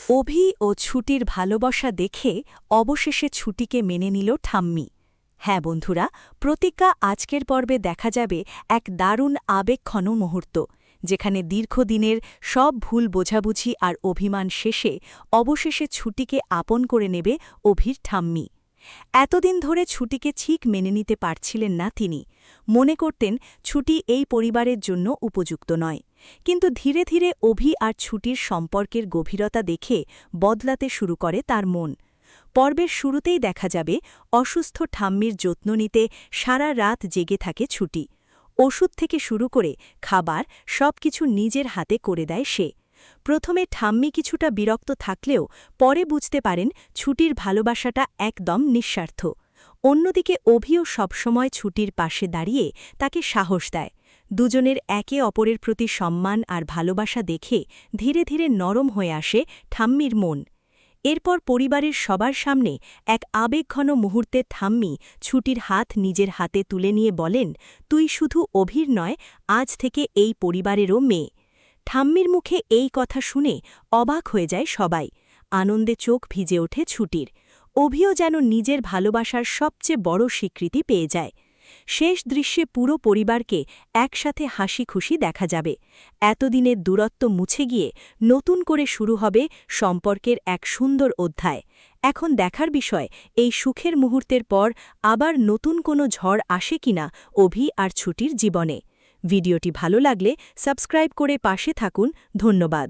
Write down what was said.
অভি ও ছুটির ভালোবাসা দেখে অবশেষে ছুটিকে মেনে নিল ঠাম্মি। হ্যাঁ বন্ধুরা, প্রতিজ্ঞা আজকের পর্বে দেখা যাবে এক দারুণ আবেগঘন মুহূর্ত, যেখানে দীর্ঘদিনের সব ভুল বোঝাবুঝি আর অভিমান শেষে অবশেষে ছুটিকে আপন করে নেবে অভির ঠাম্মি। এতদিন ধরে ছুটিকে ঠিক মেনে নিতে পারছিলেন না তিনি। মনে করতেন ছুটি এই পরিবারের জন্য উপযুক্ত নয়। কিন্তু ধীরে ধীরে অভি আর ছুটির সম্পর্কের গভীরতা দেখে বদলাতে শুরু করে তার মন। পর্বের শুরুতেই দেখা যাবে অসুস্থ ঠাম্মির যত্ন নিতে সারা রাত জেগে থাকে ছুটি। ওষুধ থেকে শুরু করে খাবার সবকিছু নিজের হাতে করে দেয় সে। প্রথমে ঠাম্মি কিছুটা বিরক্ত থাকলেও পরে বুঝতে পারেন ছুটির ভালোবাসাটা একদম নিঃস্বার্থ। অন্যদিকে অভিও সবসময় ছুটির পাশে দাঁড়িয়ে তাকে সাহস দেয়। দুজনের একে অপরের প্রতি সম্মান আর ভালোবাসা দেখে ধীরে ধীরে নরম হয়ে আসে ঠাম্মির মন। এরপর পরিবারের সবার সামনে এক আবেগঘন মুহূর্তে ঠাম্মি ছুটির হাত নিজের হাতে তুলে নিয়ে বলেন, তুই শুধু অভির নয়, আজ থেকে এই পরিবারেরও মেয়ে। ঠাম্মির মুখে এই কথা শুনে অবাক হয়ে যায় সবাই। আনন্দে চোখ ভিজে ওঠে ছুটির। অভিও যেন নিজের ভালোবাসার সবচেয়ে বড় স্বীকৃতি পেয়ে যায়। শেষ দৃশ্যে পুরো পরিবারকে একসাথে হাসি খুশি দেখা যাবে। এতদিনের দূরত্ব মুছে গিয়ে নতুন করে শুরু হবে সম্পর্কের এক সুন্দর অধ্যায়। এখন দেখার বিষয়, এই সুখের মুহূর্তের পর আবার নতুন কোনো ঝড় আসে কিনা অভি আর ছুটির জীবনে। ভিডিওটি ভালো লাগলে সাবস্ক্রাইব করে পাশে থাকুন। ধন্যবাদ।